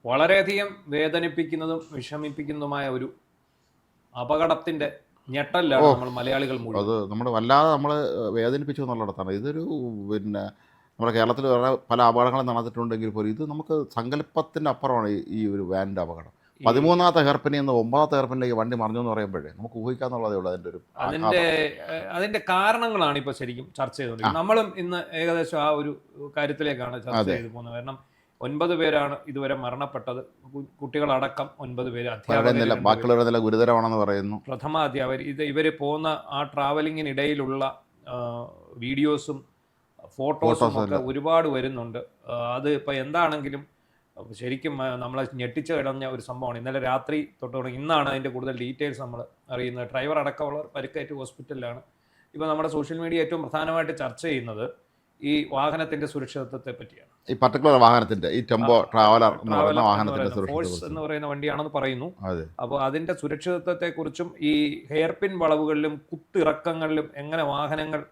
വളരെയധികം വേദനിപ്പിക്കുന്നതും വിഷമിപ്പിക്കുന്നതുമായ ഒരു അപകടത്തിന്റെ ഞെട്ടലാണ് നമ്മൾ മലയാളികൾ മുഴുവൻ. അത് നമ്മൾ വല്ലാതെ നമ്മൾ വേദനിപ്പിച്ചു എന്നുള്ളിടത്താണ്. ഇതൊരു പിന്നെ നമ്മുടെ കേരളത്തിൽ വേറെ പല അപകടങ്ങളും നടന്നിട്ടുണ്ടെങ്കിൽ പോലും ഇത് നമുക്ക് സങ്കല്പത്തിൻ്റെ അപ്പുറമാണ് ഈ ഒരു വാനിൻ്റെ അപകടം. 13ാമത്തെ ഹെയർപിന്നിൽ നിന്ന് 9ാമത്തെ ഹെയർപിന്നിലേക്ക് വണ്ടി മറിഞ്ഞു എന്ന് പറയുമ്പോഴേ നമുക്ക് ഊഹിക്കാന്നുള്ളതേ ഉള്ളൂ അതിൻ്റെ ഒരു അതിന്റെ കാരണങ്ങളാണ് ഇപ്പോൾ ശരിക്കും ചർച്ച ചെയ്തുകൊണ്ടിരിക്കുന്നത്. നമ്മളും ഇന്ന് ഏകദേശം ആ ഒരു കാര്യത്തിലേക്കാണ് ചർച്ച ചെയ്തു പോകുന്നത്. കാരണം 9 പേരാണ് ഇതുവരെ മരണപ്പെട്ടത്, കുട്ടികളടക്കം 9 പേര്. ബാക്കിയുള്ളവരുടെ നില ഗുരുതരമാണെന്ന് പറയുന്നു. പ്രഥമ അധ്യാപകർ ഇവർ പോകുന്ന ആ ട്രാവലിങ്ങിനിടയിലുള്ള വീഡിയോസും ഫോട്ടോസും ഒക്കെ ഒരുപാട് വരുന്നുണ്ട്. അത് ഇപ്പോൾ എന്താണെങ്കിലും ശരിക്കും നമ്മളെ ഞെട്ടിച്ച് കിടഞ്ഞ ഒരു സംഭവമാണ്. ഇന്നലെ രാത്രി തൊട്ട് തുടങ്ങി ഇന്നാണ് അതിൻ്റെ കൂടുതൽ ഡീറ്റെയിൽസ് നമ്മൾ അറിയുന്നത്. ഡ്രൈവർ അടക്കമുള്ളവർ പരിക്കേറ്റ് ഹോസ്പിറ്റലിലാണ്. ഇപ്പോൾ നമ്മുടെ സോഷ്യൽ മീഡിയ ഏറ്റവും പ്രധാനമായിട്ട് ചർച്ച ചെയ്യുന്നത് ഈ വാഹനത്തിന്റെ സുരക്ഷിതത്വത്തെ പറ്റിയാണ്. ഈ പർട്ടിക്കുലർ വാഹനത്തിന്റെ ഈ ടെമ്പോ ട്രാവലർ വാഹനത്തിന്റെ ഫോഴ്സ് എന്ന് പറയുന്ന വണ്ടിയാണെന്ന് പറയുന്നു. അപ്പോൾ അതിന്റെ സുരക്ഷിതത്വത്തെ കുറിച്ചും ഈ ഹെയർപിൻ വളവുകളിലും കുത്തിറക്കങ്ങളിലും എങ്ങനെ വാഹനങ്ങൾ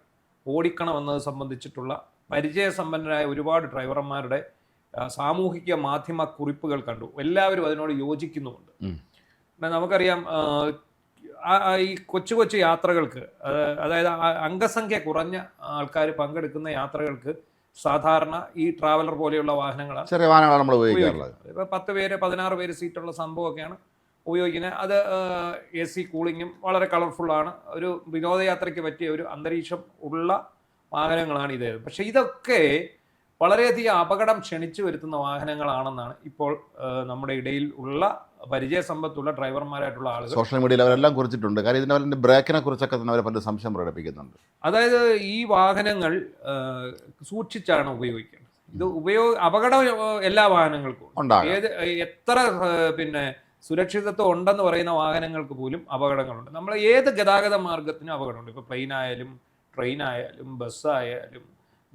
ഓടിക്കണമെന്നത് സംബന്ധിച്ചിട്ടുള്ള പരിചയസമ്പന്നരായ ഒരുപാട് ഡ്രൈവർമാരുടെ സാമൂഹിക മാധ്യമ കുറിപ്പുകൾ കണ്ടു. എല്ലാവരും അതിനോട് യോജിക്കുന്നുമുണ്ട്. നമുക്കറിയാം ഈ കൊച്ചു കൊച്ചു യാത്രകൾക്ക്, അതായത് അംഗസംഖ്യ കുറഞ്ഞ ആൾക്കാർ പങ്കെടുക്കുന്ന യാത്രകൾക്ക് സാധാരണ ഈ ട്രാവലർ പോലെയുള്ള വാഹനങ്ങളാണ്, ചെറിയ വാഹനങ്ങളാണ് നമ്മൾ ഉപയോഗിക്കാറുള്ളത്. ഇപ്പോൾ 10 പേര് 16 പേര് സീറ്റുള്ള സംഭവമൊക്കെയാണ് ഉപയോഗിക്കുന്നത്. അത് AC കൂളിങ്ങും വളരെ കളർഫുള്ളാണ്. ഒരു വിനോദയാത്രയ്ക്ക് പറ്റിയ ഒരു അന്തരീക്ഷം ഉള്ള വാഹനങ്ങളാണ് ഇത്. പക്ഷെ ഇതൊക്കെ വളരെയധികം അപകടം ക്ഷണിച്ചു വരുത്തുന്ന വാഹനങ്ങളാണെന്നാണ് ഇപ്പോൾ നമ്മുടെ ഇടയിൽ ഉള്ള പരിചയസമ്പത്തുള്ള ഡ്രൈവർമാരായിട്ടുള്ള ആളുകൾ സോഷ്യൽ മീഡിയയിൽ അവരെല്ലാം കുറിച്ചിട്ടുണ്ട്. കാര്യം ഇതിൻ്റെ ബ്രേക്കിനെ കുറിച്ചൊക്കെ തന്നെ അവർ പല സംശയം പ്രകടിപ്പിക്കുന്നുണ്ട്. അതായത് ഈ വാഹനങ്ങൾ സൂക്ഷിച്ചാണ് ഉപയോഗിക്കേണ്ടത്. ഇത് അപകടം എല്ലാ വാഹനങ്ങൾക്കും ഏത് എത്ര സുരക്ഷിതത്വം ഉണ്ടെന്ന് പറയുന്ന വാഹനങ്ങൾക്ക് പോലും അപകടങ്ങളുണ്ട്. നമ്മൾ ഏത് ഗതാഗത മാർഗത്തിനും അപകടമുണ്ട്. ഇപ്പോൾ പ്ലെയിൻ ആയാലും ട്രെയിൻ ആയാലും ബസ്സായാലും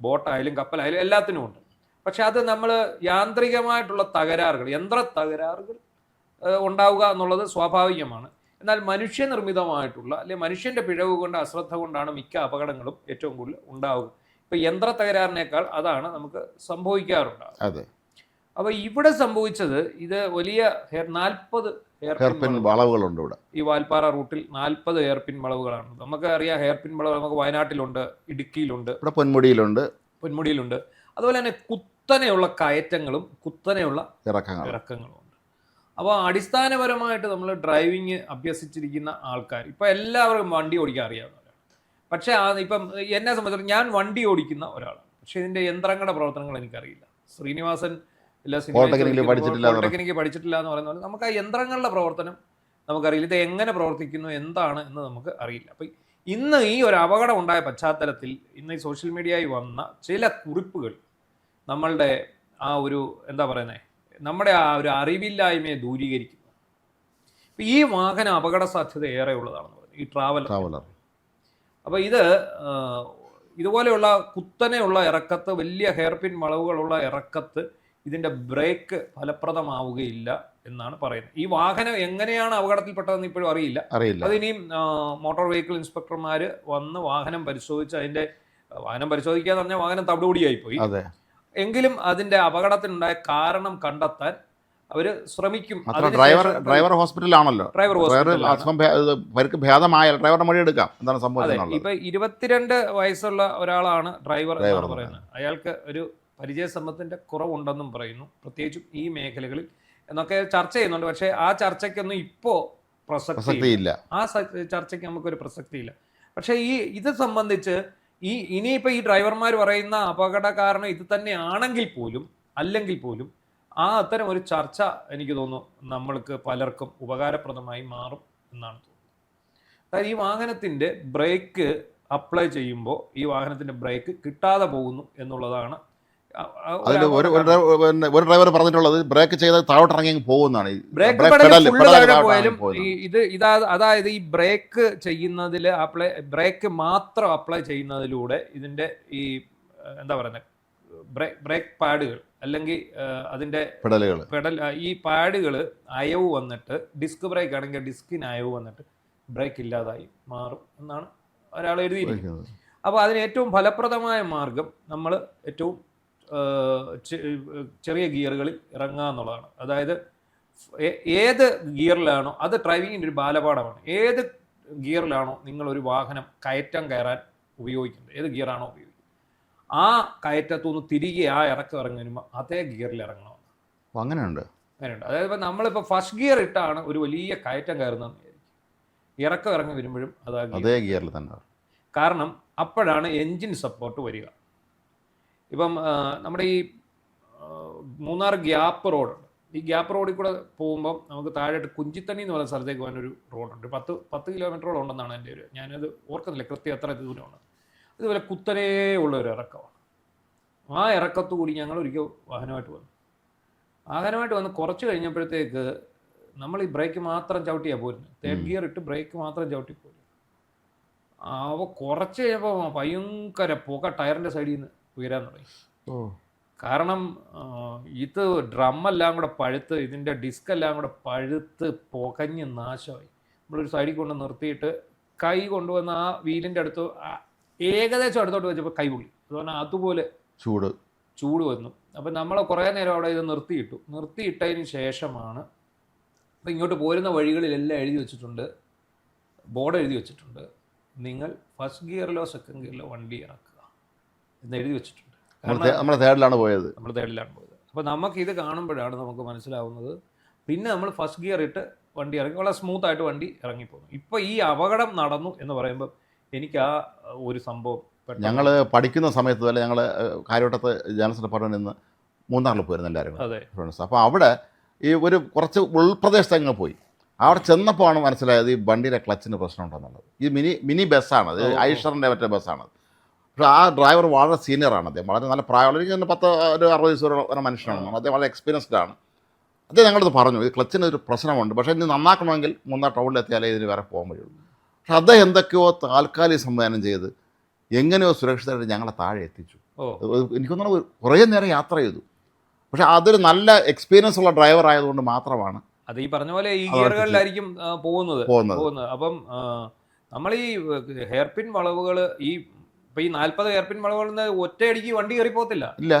ബോട്ടായാലും കപ്പലായാലും എല്ലാത്തിനും ഉണ്ട്. പക്ഷെ അത് നമ്മൾ യാന്ത്രികമായിട്ടുള്ള തകരാറുകൾ, യന്ത്ര തകരാറുകൾ ഉണ്ടാവുക എന്നുള്ളത് സ്വാഭാവികമാണ്. എന്നാൽ മനുഷ്യനിർമ്മിതമായിട്ടുള്ള അല്ലെങ്കിൽ മനുഷ്യന്റെ പിഴവ് കൊണ്ട്, അശ്രദ്ധ കൊണ്ടാണ് മിക്ക അപകടങ്ങളും ഏറ്റവും കൂടുതൽ ഉണ്ടാവുക. ഇപ്പൊ യന്ത്ര തകരാറിനേക്കാൾ അതാണ് നമുക്ക് സംഭവിക്കാറുണ്ടാവുക. അപ്പൊ ഇവിടെ സംഭവിച്ചത് ഇത് വലിയ 40 ഹെയർപിൻ വളവുകളുണ്ട് ഇവിടെ. ഈ വാൽപ്പാറ റൂട്ടിൽ 40 ഹെയർപിൻ വളവുകളാണ്. നമുക്ക് അറിയാം ഹെയർപിൻ വളവ് നമുക്ക് വയനാട്ടിലുണ്ട്, ഇടുക്കിയിലുണ്ട്, പൊന്മുടിയിലുണ്ട്. അതുപോലെ തന്നെ കുത്തനെയുള്ള കയറ്റങ്ങളും കുത്തനെയുള്ള ഇറക്കങ്ങളും ഉണ്ട്. അപ്പോൾ അടിസ്ഥാനപരമായിട്ട് നമ്മൾ ഡ്രൈവിങ് അഭ്യസിച്ചിരിക്കുന്ന ആൾക്കാർ ഇപ്പം എല്ലാവർക്കും വണ്ടി ഓടിക്കാൻ അറിയാവുന്നവരാണ്. പക്ഷേ ഇപ്പം എന്നെ സംബന്ധിച്ചിടത്തോളം ഞാൻ വണ്ടി ഓടിക്കുന്ന ഒരാളാണ്. പക്ഷെ ഇതിൻ്റെ യന്ത്രങ്ങളുടെ പ്രവർത്തനങ്ങൾ എനിക്കറിയില്ല. ശ്രീനിവാസൻ പോളിടെക്നിക്ക് പഠിച്ചിട്ടില്ല എന്ന് പറയുന്ന പോലെ നമുക്ക് ആ യന്ത്രങ്ങളുടെ പ്രവർത്തനം നമുക്കറിയില്ല. ഇത് എങ്ങനെ പ്രവർത്തിക്കുന്നു, എന്താണ് എന്ന് നമുക്ക് അറിയില്ല. അപ്പം ഇന്ന് ഈ ഒരു അപകടം ഉണ്ടായ പശ്ചാത്തലത്തിൽ ഇന്ന് ഈ സോഷ്യൽ മീഡിയയിൽ വന്ന ചില കുറിപ്പുകൾ നമ്മളുടെ ആ ഒരു എന്താ പറയുന്നത്, നമ്മുടെ ആ ഒരു അറിവില്ലായ്മയെ ദൂരീകരിക്കുന്നു. ഇപ്പം ഈ വാഹനം അപകട സാധ്യത ഏറെ ഉള്ളതാണെന്ന് പറയുന്നത് ഈ ട്രാവലർ. അപ്പോൾ ഇതുപോലെയുള്ള കുത്തനെയുള്ള ഇറക്കത്ത്, വലിയ ഹെയർപിൻ വളവുകളുള്ള ഇറക്കത്ത് ഇതിൻ്റെ ബ്രേക്ക് ഫലപ്രദമാവുകയില്ല എന്നാണ് പറയുന്നത്. ഈ വാഹനം എങ്ങനെയാണ് അപകടത്തിൽപ്പെട്ടതെന്ന് ഇപ്പോഴും അറിയില്ല. അതിനിയും മോട്ടോർ വെഹിക്കിൾ ഇൻസ്പെക്ടർമാർ വന്ന് വാഹനം പരിശോധിച്ച് വാഹനം പരിശോധിക്കുക എന്ന് പറഞ്ഞാൽ വാഹനം തവിടുപൊടിയായിപ്പോയി. എങ്കിലും അതിൻ്റെ അപകടത്തിനുണ്ടായ കാരണം കണ്ടെത്താൻ അവർ ശ്രമിക്കും. ഡ്രൈവർ ഹോസ്പിറ്റലാണല്ലോ. ഇപ്പൊ 22 വയസ്സുള്ള ഒരാളാണ് ഡ്രൈവർ എന്നാണ് പറയുന്നത്. അയാൾക്ക് ഒരു പരിചയസമ്പത്തിന്റെ കുറവുണ്ടെന്നും പറയുന്നു, പ്രത്യേകിച്ചും ഈ മേഖലകളിൽ എന്നൊക്കെ ചർച്ച ചെയ്യുന്നുണ്ട്. പക്ഷെ ആ ചർച്ചയ്ക്കൊന്നും ഇപ്പോൾ പ്രസക്തിയില്ല. ആ ചർച്ചയ്ക്ക് നമുക്കൊരു പ്രസക്തിയില്ല. പക്ഷെ ഇത് സംബന്ധിച്ച് ഇനിയിപ്പോൾ ഈ ഡ്രൈവർമാർ പറയുന്ന അപകട കാരണം ഇത് തന്നെ അല്ലെങ്കിൽ പോലും അത്തരം ഒരു ചർച്ച എനിക്ക് തോന്നുന്നു നമ്മൾക്ക് പലർക്കും ഉപകാരപ്രദമായി മാറും എന്നാണ് തോന്നുന്നത്. അതായത് ഈ വാഹനത്തിൻ്റെ ബ്രേക്ക് അപ്ലൈ ചെയ്യുമ്പോൾ ഈ വാഹനത്തിൻ്റെ ബ്രേക്ക് കിട്ടാതെ പോകുന്നു എന്നുള്ളതാണ്. അതിൽ ഒരു ഡ്രൈവർ പറഞ്ഞിട്ടുള്ളത് ബ്രേക്ക് ചെയ്ത് താഴോട്ടിറങ്ങി പോകുന്നതാണ്. അതായത് ഈ ബ്രേക്ക് ചെയ്യുന്നതിൽ ബ്രേക്ക് മാത്രം അപ്ലൈ ചെയ്യുന്നതിലൂടെ ഇതിന്റെ ഈ എന്താ പറയുന്നത് ബ്രേക്ക് പാഡുകൾ അല്ലെങ്കിൽ അതിന്റെ പെഡൽ ഈ പാഡുകൾ അയവ് വന്നിട്ട്, ഡിസ്ക് ബ്രേക്ക് ആണെങ്കിൽ ഡിസ്കിന് അയവ് വന്നിട്ട് ബ്രേക്ക് ഇല്ലാതായി മാറും എന്നാണ് ഒരാൾ എഴുതിയിരിക്കുന്നത്. അപ്പോൾ അതിന് ഏറ്റവും ഫലപ്രദമായ മാർഗം നമ്മൾ ഏറ്റവും ചെറിയ ഗിയറുകളിൽ ഇറങ്ങുക എന്നുള്ളതാണ്. അതായത് ഏത് ഗിയറിലാണോ, അത് ഡ്രൈവിങ്ങിൻ്റെ ഒരു ബാലപാഠമാണ്. ഏത് ഗിയറിലാണോ നിങ്ങളൊരു വാഹനം കയറ്റം കയറാൻ ഉപയോഗിക്കുന്നത്, ഏത് ഗിയറാണോ ഉപയോഗിക്കുന്നത്, ആ കയറ്റത്തുനിന്ന് തിരികെ ആ ഇറക്കം ഇറങ്ങി വരുമ്പോൾ അതേ ഗിയറിൽ ഇറങ്ങണം. അങ്ങനെയുണ്ട്. അതായത് ഇപ്പം നമ്മളിപ്പോൾ ഫസ്റ്റ് ഗിയർ ഇട്ടാണ് ഒരു വലിയ കയറ്റം കയറുന്നതെന്ന് വിചാരിക്കും, ഇറക്കം ഇറങ്ങി വരുമ്പോഴും അതേ ഗിയറിൽ തന്നെ. കാരണം അപ്പോഴാണ് എൻജിൻ സപ്പോർട്ട് വരിക. ഇപ്പം നമ്മുടെ ഈ മൂന്നാർ ഗ്യാപ്പ് റോഡുണ്ട്. ഈ ഗ്യാപ്പ് റോഡിൽ കൂടെ പോകുമ്പം നമുക്ക് താഴെയായിട്ട് കുഞ്ചിത്തണ്ണി എന്ന് പറയുന്ന സ്ഥലത്തേക്ക് പോകാനൊരു റോഡുണ്ട്. 10 കിലോമീറ്ററോളം ഉണ്ടെന്നാണ് എൻ്റെ ഒരു, ഞാനത് ഓർക്കുന്നില്ല കൃത്യം എത്ര ദൂരമാണ്. ഇതുപോലെ കുത്തനേ ഉള്ള ഒരു ഇറക്കമാണ്. ആ ഇറക്കത്തു കൂടി ഞങ്ങൾ ഒരിക്കൽ വാഹനമായിട്ട് വന്ന് കുറച്ച് കഴിഞ്ഞപ്പോഴത്തേക്ക് നമ്മൾ ഈ ബ്രേക്ക് മാത്രം ചവിട്ടിയാണ് പോരുന്നത്. തേർഡ് ഗിയർ ഇട്ട് ബ്രേക്ക് മാത്രം ചവിട്ടി പോരും. അപ്പോൾ കുറച്ച് കഴിഞ്ഞപ്പോൾ ഭയങ്കര പുക ടയറിൻ്റെ സൈഡിൽ നിന്ന് ഉയരാൻ തുടങ്ങി. കാരണം ഇത് ഡ്രമ്മെല്ലാം കൂടെ പഴുത്ത്, ഇതിൻ്റെ ഡിസ്ക് എല്ലാം കൂടെ പഴുത്ത് പുകഞ്ഞ് നാശമായി. നമ്മളൊരു സൈഡിൽ കൊണ്ട് നിർത്തിയിട്ട് കൈ കൊണ്ടുവന്ന് ആ വീലിൻ്റെ അടുത്ത് ഏകദേശം അടുത്തോട്ട് വെച്ചപ്പോൾ കൈ പൊള്ളി. അതുകൊണ്ട് അതുപോലെ ചൂട് വന്നു. അപ്പം നമ്മൾ കുറേ നേരം അവിടെ ഇത് നിർത്തിയിട്ടതിന് ശേഷമാണ് അപ്പം ഇങ്ങോട്ട് പോരുന്ന വഴികളിലെല്ലാം എഴുതി വെച്ചിട്ടുണ്ട്, ബോർഡ് എഴുതി വെച്ചിട്ടുണ്ട്, നിങ്ങൾ ഫസ്റ്റ് ഗിയറിലോ സെക്കൻഡ് ഗിയറിലോ വണ്ടി ഇറക്കുക എന്ന് എഴുതി വെച്ചിട്ടുണ്ട്. നമ്മൾ തേർഡിലാണ് പോയത്. അപ്പോൾ നമുക്കിത് കാണുമ്പോഴാണ് നമുക്ക് മനസ്സിലാവുന്നത്. പിന്നെ നമ്മൾ ഫസ്റ്റ് ഗിയർ ഇട്ട് വണ്ടി ഇറങ്ങി വളരെ സ്മൂത്തായിട്ട് വണ്ടി ഇറങ്ങിപ്പോകുന്നു. ഇപ്പോൾ ഈ അപകടം നടന്നു എന്ന് പറയുമ്പോൾ എനിക്ക് ആ ഒരു സംഭവം, ഞങ്ങൾ പഠിക്കുന്ന സമയത്ത് തന്നെ ഞങ്ങൾ കാര്യവട്ടത്ത് ജനറൽ ഡിപ്പാർട്ട്മെൻറ്റിൽ നിന്ന് മൂന്നാറിൽ പോയിരുന്നു എല്ലാവരും. അതെ ഫ്രണ്ട്സ്. അപ്പോൾ അവിടെ ഈ ഒരു കുറച്ച് ഉൾപ്രദേശത്ത് അങ്ങ് പോയി. അവിടെ ചെന്നപ്പോൾ ആണ് മനസ്സിലായത് ഈ വണ്ടിയുടെ ക്ലച്ചിന് പ്രശ്നമുണ്ടെന്നുള്ളത്. ഈ മിനി ബസ്സാണത്, ഐഷറിൻ്റെ മറ്റേ ബസ്സാണത്. പക്ഷേ ആ ഡ്രൈവർ വളരെ സീനിയറാണ്. അദ്ദേഹം വളരെ നല്ല പ്രായമുള്ള, എനിക്ക് 60 വയസ്സുള്ള മനുഷ്യനാണ്. അദ്ദേഹം വളരെ എക്സ്പീരിയൻസ്ഡ് ആണ്. അദ്ദേഹം ഞങ്ങളത് പറഞ്ഞു, ഈ ക്ലച്ചിന് ഒരു പ്രശ്നമുണ്ട്, പക്ഷേ ഇനി നന്നാക്കണമെങ്കിൽ മൂന്നാർ ടൗണിലെത്തിയാലേ ഇതിന് വേറെ പോകാൻ കഴിയുള്ളൂ. പക്ഷെ അദ്ദേഹം എന്തൊക്കെയോ താൽക്കാലിക സംവിധാനം ചെയ്ത് എങ്ങനെയോ സുരക്ഷിതമായിട്ട് ഞങ്ങളെ താഴെ എത്തിച്ചു. എനിക്കൊന്നും കുറേ നേരം യാത്ര ചെയ്തു. പക്ഷെ അതൊരു നല്ല എക്സ്പീരിയൻസ് ഉള്ള ഡ്രൈവർ ആയതുകൊണ്ട് മാത്രമാണ് അത് ഈ പറഞ്ഞ പോലെ ഈ ഗിയറുകളിലായിരിക്കും പോകുന്നത്. അപ്പം നമ്മൾ ഈ ഹെയർപിൻ വളവുകൾ, ഇപ്പം ഈ 40 ഹെയർപിൻ വളവുകളിൽ നിന്ന് ഒറ്റയടിക്ക് വണ്ടി കയറി പോകത്തില്ല. ഇല്ല.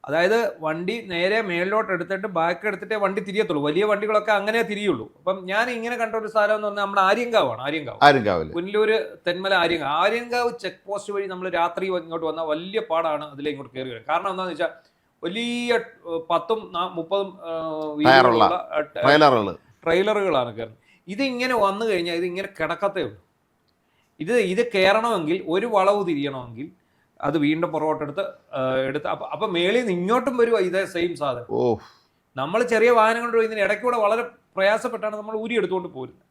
അതായത് വണ്ടി നേരെ മേളിലോട്ട് എടുത്തിട്ട് ബാക്ക് എടുത്തിട്ടേ വണ്ടി തിരിയത്തുള്ളൂ. വലിയ വണ്ടികളൊക്കെ അങ്ങനെ തിരിയുള്ളൂ. അപ്പം ഞാൻ ഇങ്ങനെ കണ്ട ഒരു സ്ഥലം എന്ന് പറഞ്ഞാൽ നമ്മുടെ ആര്യങ്കാവ്, പുനലൂർ, തെന്മല, ആര്യങ്കാവ് ചെക്ക് പോസ്റ്റ് വഴി നമ്മൾ രാത്രി ഇങ്ങോട്ട് വന്നാൽ വലിയ പാടാണ് അതിലേക്ക് ഇങ്ങോട്ട് കയറി വരും. കാരണം എന്താണെന്ന് വെച്ചാൽ വലിയ 10-30 ട്രെയിലറുകളാണ് കയറുന്നത്. ഇതിങ്ങനെ വന്നു കഴിഞ്ഞാൽ ഇതിങ്ങനെ കിടക്കത്തേ ഉള്ളൂ. ഇത് കയറണമെങ്കിൽ ഒരു വളവ് തിരിയണമെങ്കിൽ അത് വീണ്ടും പുറകോട്ടെടുത്ത് അപ്പം മേളിൽ നിന്ന് ഇങ്ങോട്ടും വരുവാ ഇതേ സെയിം സാധനം. നമ്മൾ ചെറിയ വാഹനം കൊണ്ട് ഇതിന് ഇടയ്ക്കൂടെ വളരെ പ്രയാസപ്പെട്ടാണ് നമ്മൾ ഊരി എടുത്തുകൊണ്ട് പോരുന്നത്.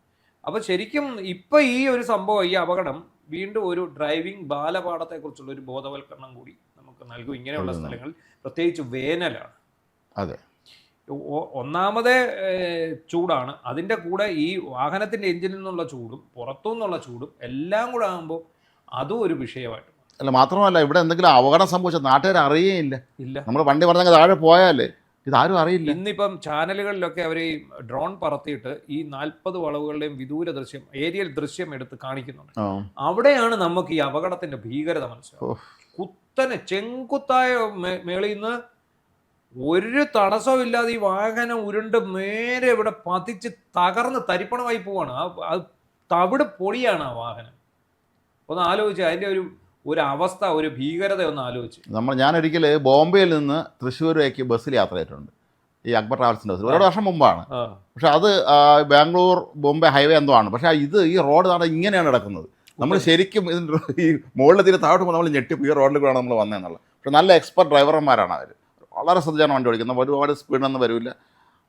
അപ്പം ശരിക്കും ഇപ്പം ഈ ഒരു സംഭവം, ഈ അപകടം വീണ്ടും ഒരു ഡ്രൈവിംഗ് ബാലപാഠത്തെക്കുറിച്ചുള്ള ഒരു ബോധവൽക്കരണം കൂടി നമുക്ക് നൽകും. ഇങ്ങനെയുള്ള സ്ഥലങ്ങളിൽ പ്രത്യേകിച്ച് വേനലാണ്. അതെ, ഒന്നാമതേ ചൂടാണ്, അതിൻ്റെ കൂടെ ഈ വാഹനത്തിൻ്റെ എഞ്ചിനിൽ നിന്നുള്ള ചൂടും പുറത്തു നിന്നുള്ള ചൂടും എല്ലാം കൂടെ ആകുമ്പോൾ അതും ഒരു വിഷയമായിട്ട്. അല്ല, മാത്രമല്ല ഇവിടെ എന്തെങ്കിലും അപകടം സംഭവിച്ചാൽ നാട്ടുകാർ അറിയേയില്ല. നമ്മൾ വണ്ടി പറഞ്ഞാൽ താഴെ പോയാൽ ഇതാരും അറിയില്ല. ഇന്നിപ്പം ചാനലുകളിലൊക്കെ അവർ ഈ ഡ്രോൺ പറത്തിയിട്ട് ഈ 40 വളവുകളുടെയും വിദൂര ദൃശ്യം, ഏരിയൽ ദൃശ്യം എടുത്ത് കാണിക്കുന്നുണ്ട്. അവിടെയാണ് നമുക്ക് ഈ അപകടത്തിന്റെ ഭീകരത മനസ്സിലാവും. കുത്തനെ ചെങ്കുത്തായ മേളിൽ നിന്ന് ഒരു തടസ്സവും ഇല്ലാതെ ഈ വാഹനം ഉരുണ്ട് നേരെ ഇവിടെ പതിച്ച് തകർന്ന് തരിപ്പണമായി പോവാണ്. അത് തവിട് പൊടിയാണ് ആ വാഹനം. ഒന്ന് ആലോചിച്ച് അതിൻ്റെ ഒരു അവസ്ഥ, ഒരു ഭീകരത ഒന്ന് ആലോചിച്ച്. ഞാനൊരിക്കൽ ബോംബെയിൽ നിന്ന് തൃശ്ശൂരേക്ക് ബസ്സിൽ യാത്ര ചെയ്തിട്ടുണ്ട്. ഈ അക്ബർ ട്രാവൽസിൻ്റെ ബസ്സിൽ 1 വർഷം മുമ്പാണ്. പക്ഷെ അത് ബാംഗ്ലൂർ ബോംബെ ഹൈവേ എന്തോ ആണ്. പക്ഷേ ഈ റോഡ് നാളെ ഇങ്ങനെയാണ് കിടക്കുന്നത്. നമ്മൾ ശരിക്കും ഇതിൻ്റെ ഈ മുകളിൽ തീരെ താഴോട്ട് പോകുമ്പോൾ നമ്മൾ ഞെട്ടിപ്പ് ഈ റോഡിൽ കൂടെയാണ് നമ്മൾ വന്നതെന്നുള്ളത്. പക്ഷെ നല്ല എക്സ്പെർട്ട് ഡ്രൈവർമാരാണ് അവർ. വളരെ ശ്രദ്ധിച്ചാണ് വണ്ടി ഓടിക്കുന്നത്. ഒരുപാട് സ്പീഡൊന്നും വരില്ല.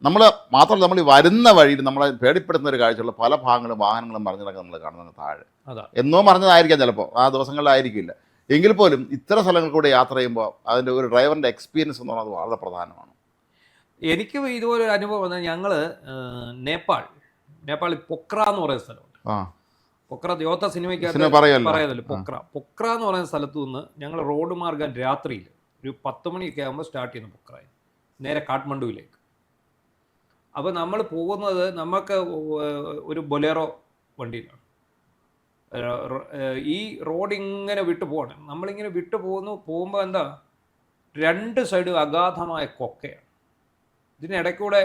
നമ്മൾ മാത്രമല്ല, നമ്മൾ ഈ വരുന്ന വഴിയിൽ നമ്മളെ പേടിപ്പെടുത്തുന്ന ഒരു കാഴ്ചയുള്ള പല ഭാഗങ്ങളും വാഹനങ്ങളും മറിഞ്ഞിടക്കാൻ നമ്മൾ കാണുന്നത് താഴെ. എന്നോ മറിഞ്ഞതായിരിക്കാം, ചിലപ്പോൾ ആ ദിവസങ്ങളിലായിരിക്കില്ല. എങ്കിൽ പോലും ഇത്തരം സ്ഥലങ്ങളിൽ കൂടെ യാത്ര ചെയ്യുമ്പോൾ അതിൻ്റെ ഒരു ഡ്രൈവറിൻ്റെ എക്സ്പീരിയൻസ് എന്ന് പറയുന്നത് വളരെ പ്രധാനമാണ്. എനിക്ക് ഇതുപോലെ ഒരു അനുഭവം വന്നാൽ, ഞങ്ങൾ നേപ്പാളിൽ പൊക്ര എന്ന് പറയുന്ന സ്ഥലമുണ്ട്. പൊക്ര യോത്ത സിനിമയ്ക്കകത്ത് പറയുന്നല്ലോ. പൊക്ര എന്ന് പറയുന്ന സ്ഥലത്തു നിന്ന് ഞങ്ങൾ റോഡ് മാർഗം രാത്രിയിൽ ഒരു 10 മണിയൊക്കെ ആകുമ്പോൾ സ്റ്റാർട്ട് ചെയ്യുന്നു പൊക്രയിൽ, നേരെ കാഠ്മണ്ഡുവിലേക്ക്. അപ്പോൾ നമ്മൾ പോകുന്നത്, നമുക്ക് ഒരു ബൊലേറോ വണ്ടിയിലാണ്. ഈ റോഡ് ഇങ്ങനെ വിട്ടു പോകണം. നമ്മളിങ്ങനെ വിട്ടു പോകുമ്പോൾ എന്താ, രണ്ട് സൈഡും അഗാധമായ കൊക്കയാണ്. ഇതിനിടയ്ക്കൂടെ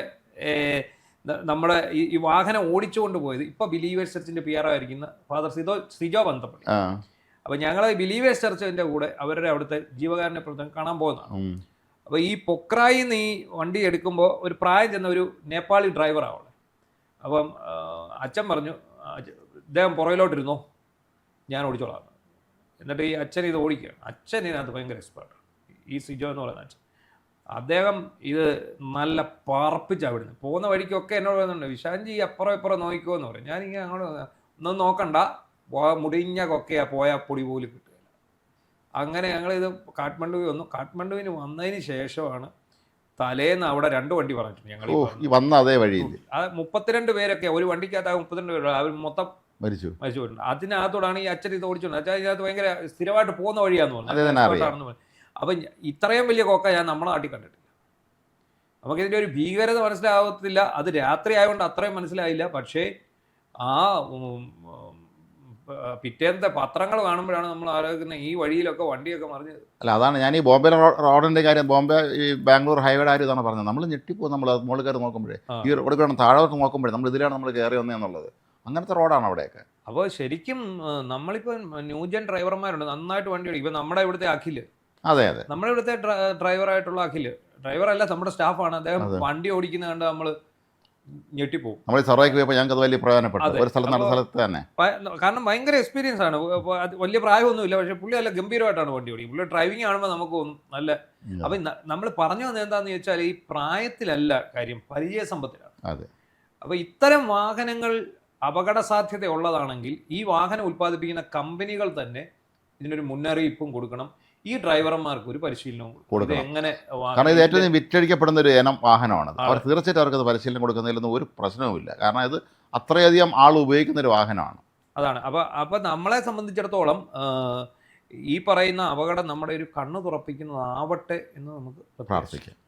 നമ്മുടെ ഈ വാഹനം ഓടിച്ചുകൊണ്ട് പോയത് ഇപ്പോൾ ബിലീവേഴ്സ് ചർച്ചിൻ്റെ PR ആയിരിക്കുന്ന ഫാദർ സിജോ ബന്ധപ്പെട്ടി. അപ്പോൾ ഞങ്ങൾ ബിലീവേഴ്സ് ചർച്ചിൻ്റെ കൂടെ അവരുടെ അവിടുത്തെ ജീവകാരുണ്യ പ്രവർത്തനം കാണാൻ പോകുന്നതാണ്. അപ്പോൾ ഈ പൊക്രായിൽ നിന്ന് ഈ വണ്ടി എടുക്കുമ്പോൾ ഒരു പ്രായം ചെന്ന ഒരു നേപ്പാളി ഡ്രൈവറാവുള്ളത്. അപ്പം അച്ഛൻ പറഞ്ഞു, ഇദ്ദേഹം പുറകിലോട്ടിരുന്നോ, ഞാൻ ഓടിച്ചോളാം. എന്നിട്ട് ഈ അച്ഛൻ ഇത് ഓടിക്കുകയാണ്. അച്ഛൻ ഇതിനകത്ത് ഭയങ്കര എക്സ്പേർട്ടാണ്, ഈ സിജോ എന്ന് പറയുന്ന അച്ഛൻ. അദ്ദേഹം ഇത് നല്ല പറപ്പിച്ചാണ് വിടുന്നത്. പോകുന്ന വഴിക്കൊക്കെ എന്നോട് പറയുന്നുണ്ട്, വിശാന്തി അപ്പുറം ഇപ്പുറം നോക്കിക്കോ എന്ന് പറയും. ഞാനിങ്ങനെ അങ്ങോട്ട് ഒന്നും നോക്കണ്ട, മുടിഞ്ഞ കൊക്കയാ, പോയാൽ പൊടി പോലും കിട്ടുകയില്ല. അങ്ങനെ ഞങ്ങളിത് കാഠ്മണ്ഡുവിൽ വന്നു. കാഠ്മണ്ഡുവിന് വന്നതിന് ശേഷമാണ് തലേന്ന് അവിടെ 2 വണ്ടി പറഞ്ഞിട്ടുണ്ട് ഞങ്ങൾ വന്ന അതേ വഴിയിൽ. 32 പേരൊക്കെ ഒരു വണ്ടിക്കകത്ത് 32 പേര് അവർ മൊത്തം മരിച്ചു പോയിട്ടുണ്ട്. അതിനകത്തോടാണ് ഈ അച്ഛൻ ഇത് ഓടിച്ചോണ്ട്. അച്ഛൻ ഇതിനകത്ത് ഭയങ്കര സ്ഥിരമായിട്ട് പോകുന്ന വഴിയാന്ന് പറഞ്ഞു. അപ്പം ഇത്രയും വലിയ കൊക്ക ഞാൻ നമ്മുടെ നാട്ടിൽ കണ്ടിട്ടില്ല. നമുക്കിതിൻ്റെ ഒരു ഭീകരത മനസ്സിലാവത്തില്ല. അത് രാത്രി ആയതുകൊണ്ട് അത്രയും മനസ്സിലായില്ല. പക്ഷേ ആ പിറ്റേന്നത്തെ പത്രങ്ങൾ കാണുമ്പോഴാണ് നമ്മൾ ആലോചിക്കുന്നത് ഈ വഴിയിലൊക്കെ വണ്ടിയൊക്കെ മറിഞ്ഞത്. അല്ല, അതാണ് ഞാൻ ഈ ബോംബെ റോഡിൻ്റെ കാര്യം, ബോംബെ ഈ ബാംഗ്ലൂർ ഹൈവേയുടെ കാര്യം ഇതാണ് പറഞ്ഞത്. നമ്മൾ ഞെട്ടിപ്പോ, നമ്മൾ മുകളിൽ കയറി നോക്കുമ്പോഴേ, ഈ റോഡ് കാണും താഴോട്ട് നോക്കുമ്പോഴേ നമ്മൾ ഇതിലാണ് നമ്മൾ കയറി വന്നതെന്നുള്ളത്. അങ്ങനത്തെ റോഡാണ് അവിടെയൊക്കെ. അപ്പോൾ ശരിക്കും നമ്മളിപ്പോൾ ന്യൂജൻ ഡ്രൈവർമാരുണ്ട്, നന്നായിട്ട് വണ്ടി ഓടിക്കും. ഇപ്പം നമ്മുടെ ഇവിടുത്തെ അഖിൽ, അതെ നമ്മുടെ ഇവിടുത്തെ ഡ്രൈവറായിട്ടുള്ള അഖിൽ, ഡ്രൈവറല്ല നമ്മുടെ സ്റ്റാഫാണ്. അദ്ദേഹം വണ്ടി ഓടിക്കുന്നത് കണ്ട് നമ്മൾ ഞെട്ടിപ്പോവും. നമ്മൾ സർവേക്ക് പോയപ്പോൾ ഞങ്ങൾക്ക് അത് വലിയ പ്രയോജനപ്പെട്ടു. ഒരു സ്ഥലത്ത് തന്നെ, കാരണം ഭയങ്കര എക്സ്പീരിയൻസ് ആണ്. വലിയ പ്രായമൊന്നുമില്ല, പക്ഷെ പുള്ളി നല്ല ഗംഭീരമായിട്ടാണ് വണ്ടി ഓടിക്കും. പുള്ളി ഡ്രൈവിംഗ് കാണുമ്പോൾ നമുക്ക് നല്ല. അപ്പം നമ്മൾ പറഞ്ഞു വന്നത് എന്താണെന്ന് ചോദിച്ചാൽ, ഈ പ്രായത്തിലല്ല കാര്യം, പരിചയസമ്പത്തിലാണ്. അതെ. അപ്പോൾ ഇത്തരം വാഹനങ്ങൾ അപകട സാധ്യത ഉള്ളതാണെങ്കിൽ ഈ വാഹനം ഉൽപ്പാദിപ്പിക്കുന്ന കമ്പനികൾ തന്നെ ഇതിനൊരു മുന്നറിയിപ്പും കൊടുക്കണം, ഈ ഡ്രൈവർമാർക്ക് ഒരു പരിശീലനവും കൊടുക്കണം. എങ്ങനെ, കാരണം ഇത് ഏറ്റവും വിറ്റഴിക്കപ്പെടുന്ന ഒരു ഇനം വാഹനമാണ്. അവർ തീർച്ചയായിട്ടും അവർക്കത് പരിശീലനം കൊടുക്കുന്നതിലൊന്നും ഒരു പ്രശ്നവുമില്ല. കാരണം ഇത് അത്രയധികം ആൾ ഉപയോഗിക്കുന്ന ഒരു വാഹനമാണ്. അതാണ്. അപ്പോൾ നമ്മളെ സംബന്ധിച്ചിടത്തോളം ഈ പറയുന്ന അപകടം നമ്മുടെ ഒരു കണ്ണ് തുറപ്പിക്കുന്നതാവട്ടെ എന്ന് നമുക്ക് പ്രാർത്ഥിക്കാം.